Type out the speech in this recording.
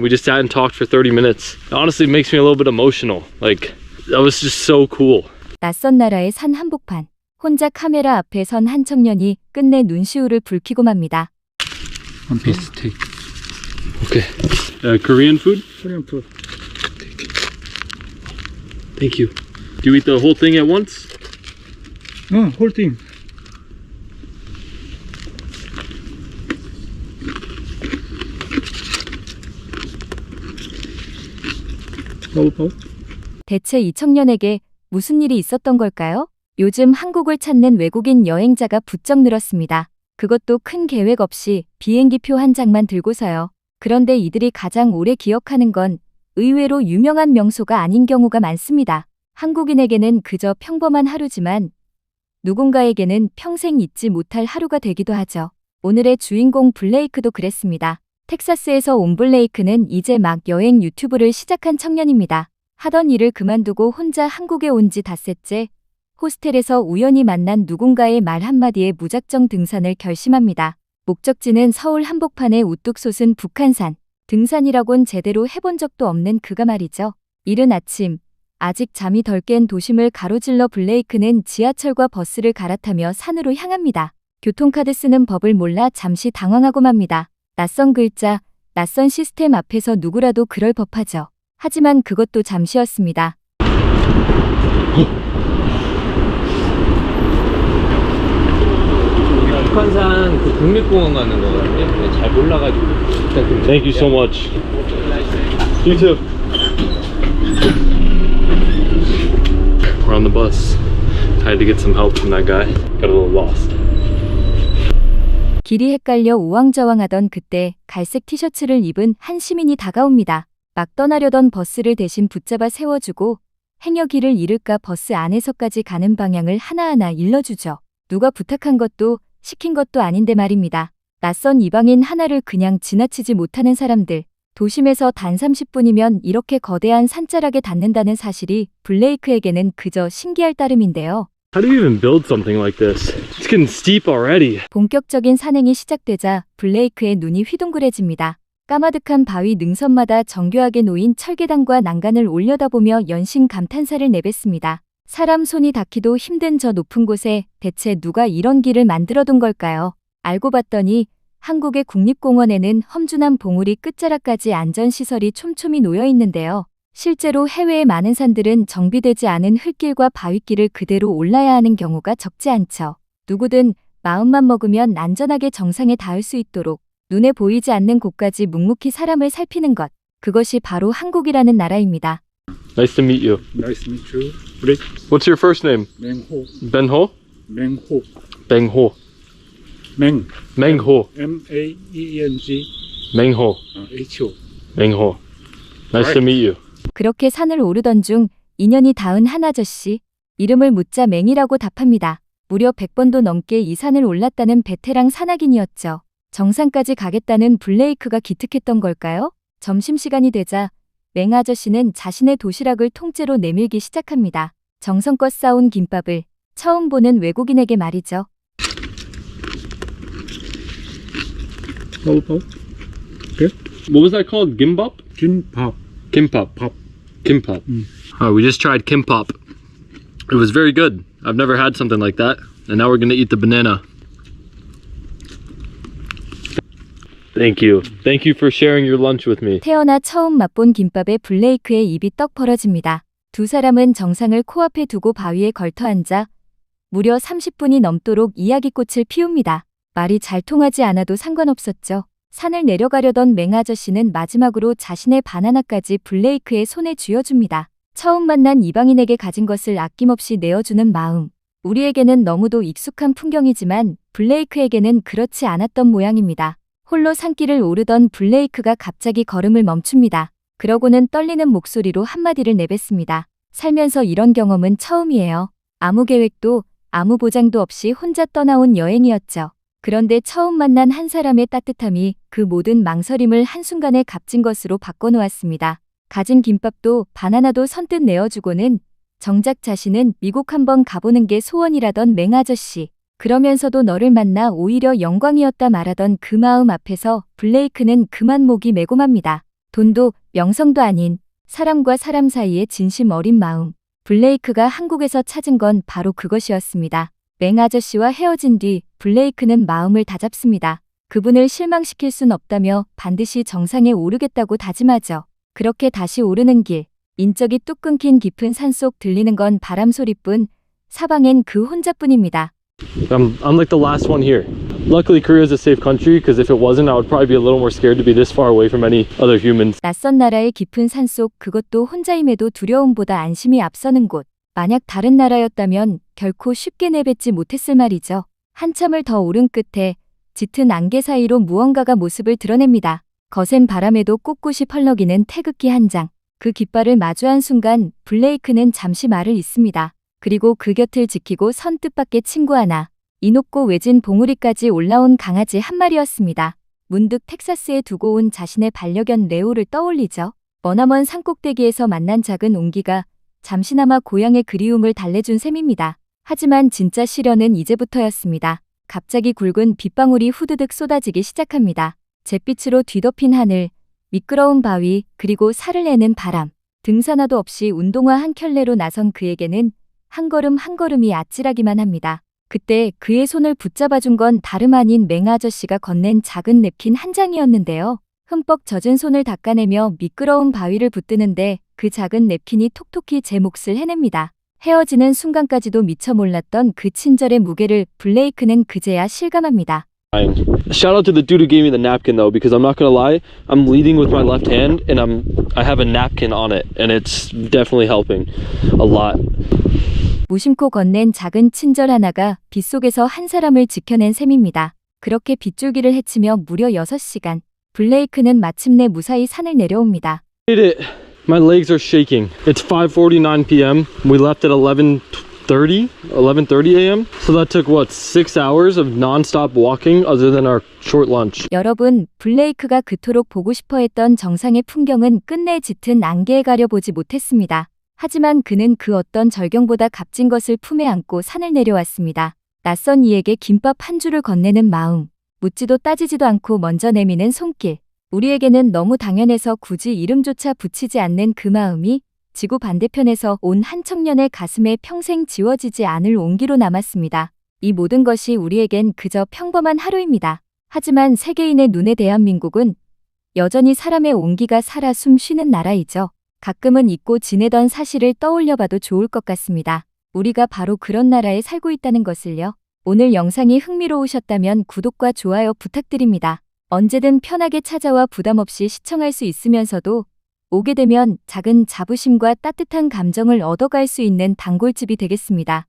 We just sat and talked for 30 minutes. It honestly makes me a little bit emotional. Like, that was just so cool. 낯선 나라의 산 한복판. 혼자 카메라 앞에 선 한 청년이 끝내 눈시울을 붉히고 맙니다. One piece steak. Okay. Korean food? Korean food. Thank you. Do you eat the whole thing at once? No, whole thing. 대체 이 청년에게 무슨 일이 있었던 걸까요? 요즘 한국을 찾는 외국인 여행자가 부쩍 늘었습니다. 그것도 큰 계획 없이 비행기표 한 장만 들고서요. 그런데 이들이 가장 오래 기억하는 건 의외로 유명한 명소가 아닌 경우가 많습니다. 한국인에게는 그저 평범한 하루지만 누군가에게는 평생 잊지 못할 하루가 되기도 하죠. 오늘의 주인공 블레이크도 그랬습니다. 텍사스에서 온 블레이크는 이제 막 여행 유튜브를 시작한 청년입니다. 하던 일을 그만두고 혼자 한국에 온 지 닷새째, 호스텔에서 우연히 만난 누군가의 말 한마디에 무작정 등산을 결심합니다. 목적지는 서울 한복판에 우뚝 솟은 북한산. 등산이라곤 제대로 해본 적도 없는 그가 말이죠. 이른 아침, 아직 잠이 덜 깬 도심을 가로질러 블레이크는 지하철과 버스를 갈아타며 산으로 향합니다. 교통카드 쓰는 법을 몰라 잠시 당황하고 맙니다. 낯선 글자, 낯선 시스템 앞에서 누구라도 그럴 법하죠. 하지만 그것도 잠시였습니다. 북한산 그 국립공원 가는 거거든요. 잘 몰라가지고. Thank you so much. You too. We're on the bus. I had to get some help from that guy. Got a little lost. 길이 헷갈려 우왕좌왕하던 그때 갈색 티셔츠를 입은 한 시민이 다가옵니다. 막 떠나려던 버스를 대신 붙잡아 세워주고 행여길을 잃을까 버스 안에서까지 가는 방향을 하나하나 일러주죠. 누가 부탁한 것도 시킨 것도 아닌데 말입니다. 낯선 이방인 하나를 그냥 지나치지 못하는 사람들. 도심에서 단 30분이면 이렇게 거대한 산자락에 닿는다는 사실이 블레이크에게는 그저 신기할 따름인데요. How do you even build something like this? It's getting steep already. 본격적인 산행이 시작되자 블레이크의 눈이 휘둥그레집니다. 까마득한 바위 능선마다 정교하게 놓인 철계단과 난간을 올려다보며 연신 감탄사를 내뱉습니다. 사람 손이 닿기도 힘든 저 높은 곳에 대체 누가 이런 길을 만들어둔 걸까요? 알고 봤더니 한국의 국립공원에는 험준한 봉우리 끝자락까지 안전시설이 촘촘히 놓여 있는데요. 실제로 해외의 많은 산들은 정비되지 않은 흙길과 바위길을 그대로 올라야 하는 경우가 적지 않죠. 누구든 마음만 먹으면 안전하게 정상에 닿을 수 있도록 눈에 보이지 않는 곳까지 묵묵히 사람을 살피는 것. 그것이 바로 한국이라는 나라입니다. Nice to meet you. Nice to meet you. What's your first name? 맹호. Benho? 맹호. Bengho. 맹. Mengho. M-A-E-N-G. Mengho. H-O. Mengho. Nice to meet you. 그렇게 산을 오르던 중 인연이 닿은 한 아저씨. 이름을 묻자 맹이라고 답합니다. 무려 100번도 넘게 이 산을 올랐다는 베테랑 산악인이었죠. 정상까지 가겠다는 블레이크가 기특했던 걸까요? 점심시간이 되자 맹 아저씨는 자신의 도시락을 통째로 내밀기 시작합니다. 정성껏 싸온 김밥을 처음 보는 외국인에게 말이죠. What was that called? Gimbap? 김밥. Kimbap. 밥. Kimbap. We just tried kimbap. It was very good. I've never had something like that. And now we're gonna eat the banana. Thank you. Thank you for sharing your lunch with me. 태어나 처음 맛본 김밥에 블레이크의 입이 떡 벌어집니다. 두 사람은 정상을 코앞에 두고 바위에 걸터 앉아 무려 30분이 넘도록 이야기꽃을 피웁니다. 말이 잘 통하지 않아도 상관없었죠. 산을 내려가려던 맹 아저씨는 마지막으로 자신의 바나나까지 블레이크의 손에 쥐어줍니다. 처음 만난 이방인에게 가진 것을 아낌없이 내어주는 마음. 우리에게는 너무도 익숙한 풍경이지만 블레이크에게는 그렇지 않았던 모양입니다. 홀로 산길을 오르던 블레이크가 갑자기 걸음을 멈춥니다. 그러고는 떨리는 목소리로 한마디를 내뱉습니다. 살면서 이런 경험은 처음이에요. 아무 계획도 아무 보장도 없이 혼자 떠나온 여행이었죠. 그런데 처음 만난 한 사람의 따뜻함이 그 모든 망설임을 한순간에 값진 것으로 바꿔놓았습니다. 가진 김밥도 바나나도 선뜻 내어주고는 정작 자신은 미국 한번 가보는 게 소원이라던 맹 아저씨. 그러면서도 너를 만나 오히려 영광이었다 말하던 그 마음 앞에서 블레이크는 그만 목이 메고 맙니다. 돈도 명성도 아닌 사람과 사람 사이의 진심 어린 마음. 블레이크가 한국에서 찾은 건 바로 그것이었습니다. 맹 아저씨와 헤어진 뒤 블레이크는 마음을 다잡습니다. 그분을 실망시킬 순 없다며 반드시 정상에 오르겠다고 다짐하죠. 그렇게 다시 오르는 길, 인적이 뚝 끊긴 깊은 산속 들리는 건 바람 소리뿐, 사방엔 그 혼자뿐입니다. I'm like the last one here. Luckily, Korea is a safe country because if it wasn't, I would probably be a little more scared to be this far away from any other humans. 낯선 나라의 깊은 산속, 그것도 혼자임에도 두려움보다 안심이 앞서는 곳. 만약 다른 나라였다면 결코 쉽게 내뱉지 못했을 말이죠. 한참을 더 오른 끝에 짙은 안개 사이로 무언가가 모습을 드러냅니다. 거센 바람에도 꼿꼿이 펄럭이는 태극기 한 장. 그 깃발을 마주한 순간 블레이크는 잠시 말을 잇습니다. 그리고 그 곁을 지키고 선 뜻밖의 친구 하나. 이 높고 외진 봉우리까지 올라온 강아지 한 마리였습니다. 문득 텍사스에 두고 온 자신의 반려견 레오를 떠올리죠. 머나먼 산꼭대기에서 만난 작은 옹기가 잠시나마 고향의 그리움을 달래준 셈입니다. 하지만 진짜 시련은 이제부터였습니다. 갑자기 굵은 빗방울이 후드득 쏟아지기 시작합니다. 잿빛으로 뒤덮인 하늘, 미끄러운 바위, 그리고 살을 내는 바람. 등산화도 없이 운동화 한 켤레로 나선 그에게는 한 걸음 한 걸음이 아찔하기만 합니다. 그때 그의 손을 붙잡아준 건 다름 아닌 맹 아저씨가 건넨 작은 냅킨 한 장이었는데요. 흠뻑 젖은 손을 닦아내며 미끄러운 바위를 붙드는데 그 작은 냅킨이 톡톡히 제 몫을 해냅니다. 헤어지는 순간까지도 미처 몰랐던 그 친절의 무게를 블레이크는 그제야 실감합니다. Shout out to the dude who gave me the napkin though, because I'm not gonna lie, I'm leading with my left hand and I have a napkin on it, and it's definitely helping a lot. 무심코 건넨 작은 친절 하나가 빗속에서 한 사람을 지켜낸 셈입니다. 그렇게 빗줄기를 헤치며 무려 6시간. 블레이크는 마침내 무사히 산을 내려옵니다. Did it. My legs are shaking. It's 5:49 p.m. We left at 11:30 a.m. So that took what, 6 hours of non-stop walking other than our short lunch. 여러분, 블레이크가 그토록 보고 싶어 했던 정상의 풍경은 끝내 짙은 안개에 가려보지 못했습니다. 하지만 그는 그 어떤 절경보다 값진 것을 품에 안고 산을 내려왔습니다. 낯선 이에게 김밥 한 줄을 건네는 마음, 묻지도 따지지도 않고 먼저 내미는 손길. 우리에게는 너무 당연해서 굳이 이름조차 붙이지 않는 그 마음이 지구 반대편에서 온 한 청년의 가슴에 평생 지워지지 않을 온기로 남았습니다. 이 모든 것이 우리에겐 그저 평범한 하루입니다. 하지만 세계인의 눈에 대한민국은 여전히 사람의 온기가 살아 숨 쉬는 나라이죠. 가끔은 잊고 지내던 사실을 떠올려봐도 좋을 것 같습니다. 우리가 바로 그런 나라에 살고 있다는 것을요. 오늘 영상이 흥미로우셨다면 구독과 좋아요 부탁드립니다. 언제든 편하게 찾아와 부담 없이 시청할 수 있으면서도 오게 되면 작은 자부심과 따뜻한 감정을 얻어갈 수 있는 단골집이 되겠습니다.